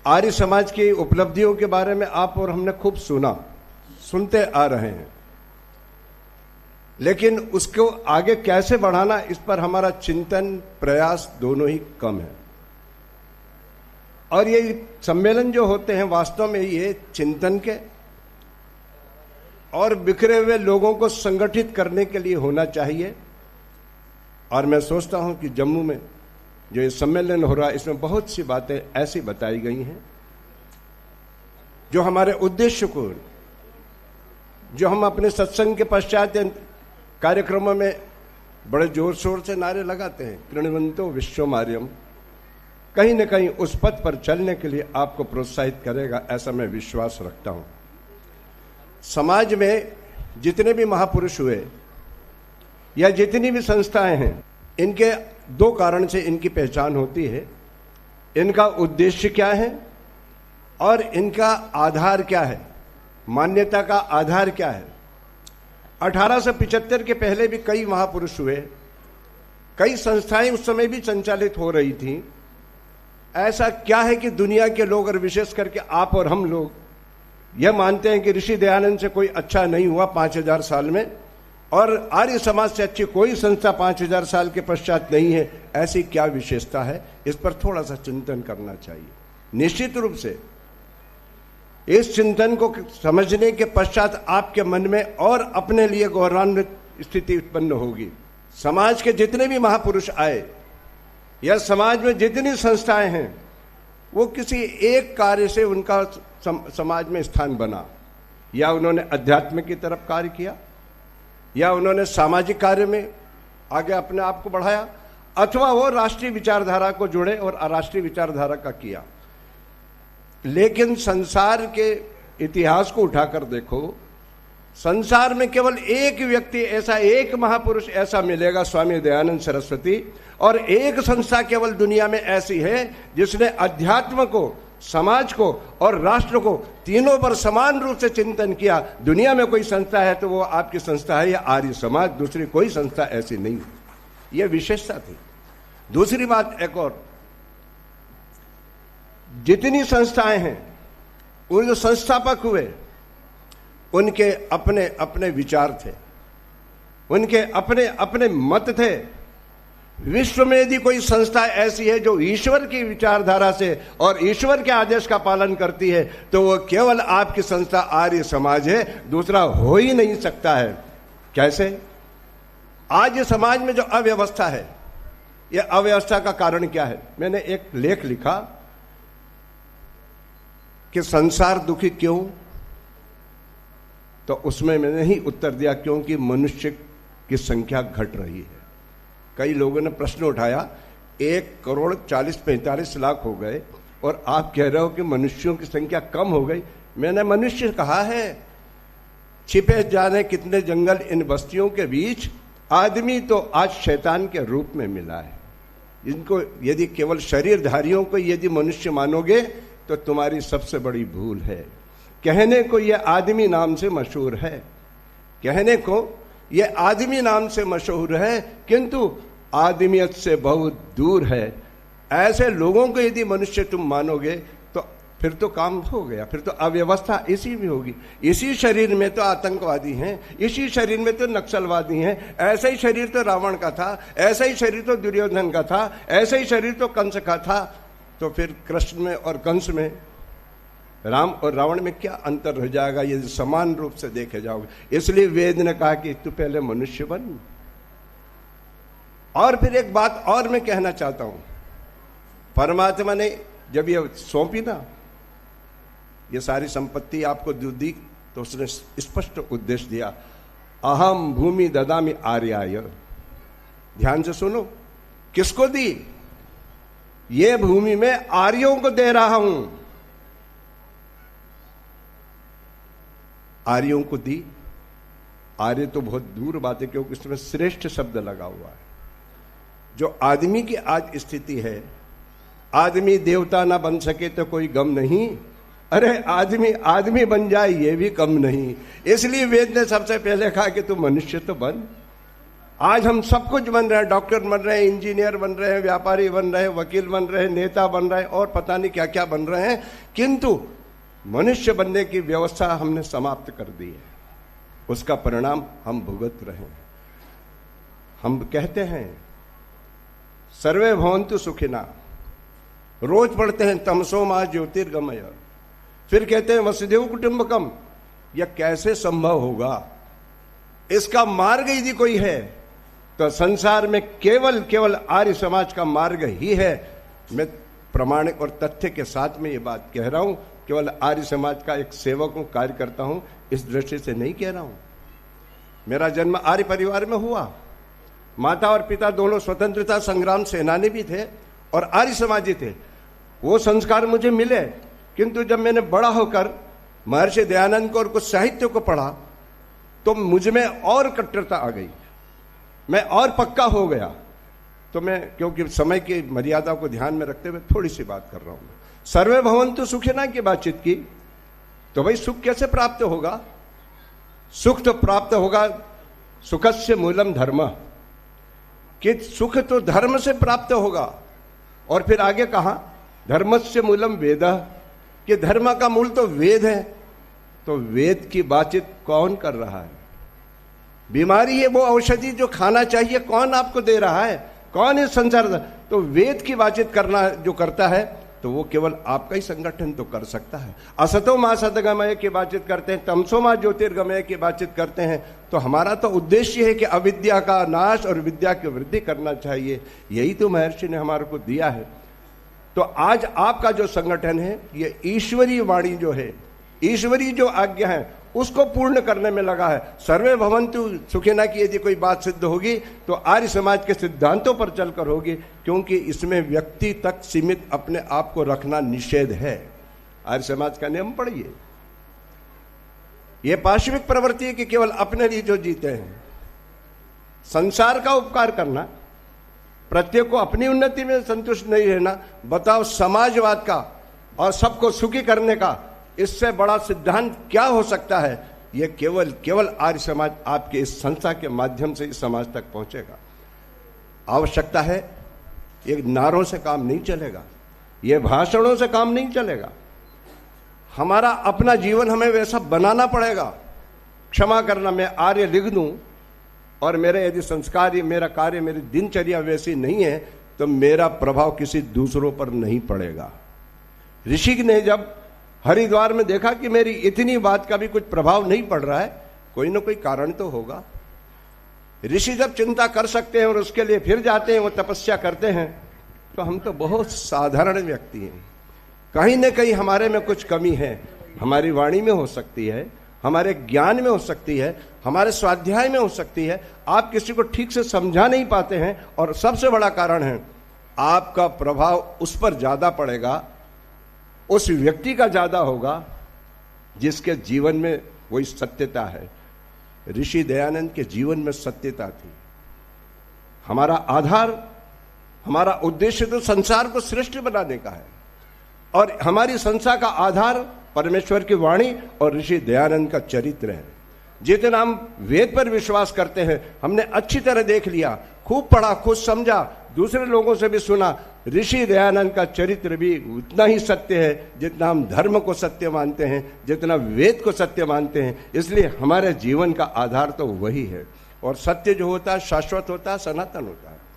आर्य समाज की उपलब्धियों के बारे में आप और हमने खूब सुनते आ रहे हैं, लेकिन उसको आगे कैसे बढ़ाना, इस पर हमारा चिंतन प्रयास दोनों ही कम है। और ये सम्मेलन जो होते हैं वास्तव में ये चिंतन के और बिखरे हुए लोगों को संगठित करने के लिए होना चाहिए। और मैं सोचता हूं कि जम्मू में जो ये सम्मेलन हो रहा है इसमें बहुत सी बातें ऐसी बताई गई हैं जो हमारे उद्देश्य को, जो हम अपने सत्संग के पश्चात कार्यक्रमों में बड़े जोर शोर से नारे लगाते हैं, कृणवंतो विश्वमार्यम, कहीं न कहीं उस पथ पर चलने के लिए आपको प्रोत्साहित करेगा, ऐसा मैं विश्वास रखता हूं। समाज में जितने भी महापुरुष हुए या जितनी भी संस्थाएं हैं, इनके दो कारण से इनकी पहचान होती है। इनका उद्देश्य क्या है और इनका आधार क्या है, मान्यता का आधार क्या है। 1875 के पहले भी कई महापुरुष हुए, कई संस्थाएं उस समय भी संचालित हो रही थी। ऐसा क्या है कि दुनिया के लोग और विशेष करके आप और हम लोग यह मानते हैं कि ऋषि दयानंद से कोई अच्छा नहीं हुआ 5000 साल में, और आर्य समाज से अच्छी कोई संस्था 5000 साल के पश्चात नहीं है? ऐसी क्या विशेषता है? इस पर थोड़ा सा चिंतन करना चाहिए। निश्चित रूप से इस चिंतन को समझने के पश्चात आपके मन में और अपने लिए गौरवान्वित स्थिति उत्पन्न होगी। समाज के जितने भी महापुरुष आए या समाज में जितनी संस्थाएं हैं, वो किसी एक कार्य से उनका समाज में स्थान बना। या उन्होंने अध्यात्म की तरफ कार्य किया, या उन्होंने सामाजिक कार्य में आगे अपने आप को बढ़ाया, अथवा वो राष्ट्रीय विचारधारा को जुड़े और राष्ट्रीय विचारधारा का किया। लेकिन संसार के इतिहास को उठाकर देखो, संसार में केवल एक व्यक्ति ऐसा, एक महापुरुष ऐसा मिलेगा, स्वामी दयानंद सरस्वती, और एक संस्था केवल दुनिया में ऐसी है जिसने अध्यात्म को, समाज को और राष्ट्र को तीनों पर समान रूप से चिंतन किया। दुनिया में कोई संस्था है तो वो आपकी संस्था है या आर्य समाज, दूसरी कोई संस्था ऐसी नहीं। यह विशेषता थी। दूसरी बात एक और, जितनी संस्थाएं हैं, उन जो संस्थापक हुए उनके अपने अपने विचार थे, उनके अपने अपने मत थे। विश्व में यदि कोई संस्था ऐसी है जो ईश्वर की विचारधारा से और ईश्वर के आदेश का पालन करती है, तो वो केवल आपकी संस्था आर्य समाज है, दूसरा हो ही नहीं सकता है। कैसे? आज समाज में जो अव्यवस्था है, यह अव्यवस्था का कारण क्या है? मैंने एक लेख लिखा कि संसार दुखी क्यों, तो उसमें मैंने ही उत्तर दिया क्योंकि मनुष्य की संख्या घट रही है। कई लोगों ने प्रश्न उठाया, 1,40,45 लाख हो गए और आप कह रहे हो कि मनुष्यों की संख्या कम हो गई। मैंने मनुष्य कहा है, छिपे जाने कितने जंगल इन बस्तियों के बीच, आदमी तो आज शैतान के रूप में मिला है। इनको यदि केवल शरीरधारियों को यदि मनुष्य मानोगे तो तुम्हारी सबसे बड़ी भूल है। कहने को यह आदमी नाम से मशहूर है, कहने को यह आदमी नाम से मशहूर है, किंतु आदमियत से बहुत दूर है। ऐसे लोगों को यदि मनुष्य तुम मानोगे तो फिर तो काम हो गया, फिर तो अव्यवस्था इसी में होगी। इसी शरीर में तो आतंकवादी हैं, इसी शरीर में तो नक्सलवादी हैं, ऐसा ही शरीर तो रावण का था, ऐसा ही शरीर तो दुर्योधन का था, ऐसा ही शरीर तो कंस का था। तो फिर कृष्ण में और कंस में, राम और रावण में क्या अंतर रह जाएगा यदि समान रूप से देखे जाओगे? इसलिए वेद ने कहा कि तू पहले मनुष्य बन। और फिर एक बात और मैं कहना चाहता हूं, परमात्मा ने जब ये सौंपी ना, ये सारी संपत्ति आपको दी, तो उसने स्पष्ट उद्देश्य दिया, अहम भूमि ददामि आर्याय। ध्यान से सुनो, किसको दी? ये भूमि में आर्यों को दे रहा हूं। आर्यों को दी। आर्य तो बहुत दूर बात है, क्योंकि इसमें श्रेष्ठ शब्द लगा हुआ है। जो आदमी की आज स्थिति है, आदमी देवता ना बन सके तो कोई गम नहीं, अरे आदमी आदमी बन जाए ये भी कम नहीं। इसलिए वेद ने सबसे पहले कहा कि तू मनुष्य तो बन। आज हम सब कुछ बन रहे हैं, डॉक्टर बन रहे हैं, इंजीनियर बन रहे हैं, व्यापारी बन रहे हैं, वकील बन रहे हैं, नेता बन रहे हैं और पता नहीं क्या क्या बन रहे हैं, किंतु मनुष्य बनने की व्यवस्था हमने समाप्त कर दी है। उसका परिणाम हम भुगत रहे हैं। हम कहते हैं सर्वे भवन्तु सुखिना, रोज पढ़ते हैं तमसो मा ज्योतिर्गमय, फिर कहते हैं वसुदेव कुटुंबकम। यह कैसे संभव होगा? इसका मार्ग यदि कोई है तो संसार में केवल केवल आर्य समाज का मार्ग ही है। मैं प्रमाणिक और तथ्य के साथ में ये बात कह रहा हूं, केवल आर्य समाज का एक सेवक हूं, कार्य करता हूं, इस दृष्टि से नहीं कह रहा हूं। मेरा जन्म आर्य परिवार में हुआ, माता और पिता दोनों स्वतंत्रता संग्राम सेनानी भी थे और आर्य समाजी थे। वो संस्कार मुझे मिले, किंतु जब मैंने बड़ा होकर महर्षि दयानंद को और कुछ साहित्य को पढ़ा तो मुझ में और कट्टरता आ गई, मैं और पक्का हो गया। तो मैं, क्योंकि समय की मर्यादा को ध्यान में रखते हुए थोड़ी सी बात कर रहा हूं। सर्वे भवन्तु सुखिना की बातचीत की, तो भाई सुख कैसे प्राप्त होगा? सुख तो प्राप्त होगा, सुखस्य मूलम धर्म, कि सुख तो धर्म से प्राप्त होगा। और फिर आगे कहा धर्मस्य मूलम वेद, कि धर्म का मूल तो वेद है। तो वेद की बातचीत कौन कर रहा है? बीमारी है वो औषधि जो खाना चाहिए, कौन आपको दे रहा है? कौन इस संसार? तो वेद की बातचीत करना जो करता है तो वो केवल आपका ही संगठन तो कर सकता है। असतो मा सद्गमय की बातचीत करते हैं, तमसो मा ज्योतिर्गमय की बातचीत करते हैं। तो हमारा तो उद्देश्य है कि अविद्या का नाश और विद्या की वृद्धि करना चाहिए। यही तो महर्षि ने हमारे को दिया है। तो आज आपका जो संगठन है ये ईश्वरीय वाणी जो है, ईश्वरीय जो आज्ञा है उसको पूर्ण करने में लगा है। सर्वे भवन्तु सुखिना की यदि कोई बात सिद्ध होगी तो आर्य समाज के सिद्धांतों पर चलकर होगी, क्योंकि इसमें व्यक्ति तक सीमित अपने आप को रखना निषेध है। आर्य समाज का नियम पढ़िए। यह पाश्विक प्रवृत्ति है कि केवल अपने लिए जो जीते हैं, संसार का उपकार करना, प्रत्येक को अपनी उन्नति में संतुष्ट नहीं रहना। बताओ समाजवाद का और सबको सुखी करने का इससे बड़ा सिद्धांत क्या हो सकता है? यह केवल केवल आर्य समाज आपके इस संस्था के माध्यम से इस समाज तक पहुंचेगा। आवश्यकता है, ये नारों से काम नहीं चलेगा, ये भाषणों से काम नहीं चलेगा। हमारा अपना जीवन हमें वैसा बनाना पड़ेगा। क्षमा करना, मैं आर्य लिख दूं और मेरे यदि संस्कार, मेरा कार्य, मेरी दिनचर्या वैसी नहीं है तो मेरा प्रभाव किसी दूसरों पर नहीं पड़ेगा। ऋषि ने जब हरिद्वार में देखा कि मेरी इतनी बात का भी कुछ प्रभाव नहीं पड़ रहा है, कोई ना कोई कारण तो होगा। ऋषि जब चिंता कर सकते हैं और उसके लिए फिर जाते हैं, वो तपस्या करते हैं, तो हम तो बहुत साधारण व्यक्ति हैं। कहीं ना कहीं हमारे में कुछ कमी है। हमारी वाणी में हो सकती है, हमारे ज्ञान में हो सकती है, हमारे स्वाध्याय में हो सकती है। आप किसी को ठीक से समझा नहीं पाते हैं और सबसे बड़ा कारण है आपका प्रभाव उस पर ज्यादा पड़ेगा, उस व्यक्ति का ज्यादा होगा जिसके जीवन में वही सत्यता है। ऋषि दयानंद के जीवन में सत्यता थी। हमारा आधार, हमारा उद्देश्य तो संसार को श्रेष्ठ बनाने का है और हमारी संस्था का आधार परमेश्वर की वाणी और ऋषि दयानंद का चरित्र है। जितना हम वेद पर विश्वास करते हैं, हमने अच्छी तरह देख लिया, खूब पढ़ा, खुद समझा, दूसरे लोगों से भी सुना। ऋषि दयानंद का चरित्र भी उतना ही सत्य है जितना हम धर्म को सत्य मानते हैं, जितना वेद को सत्य मानते हैं। इसलिए हमारे जीवन का आधार तो वही है और सत्य जो होता है शाश्वत होता है, सनातन होता है।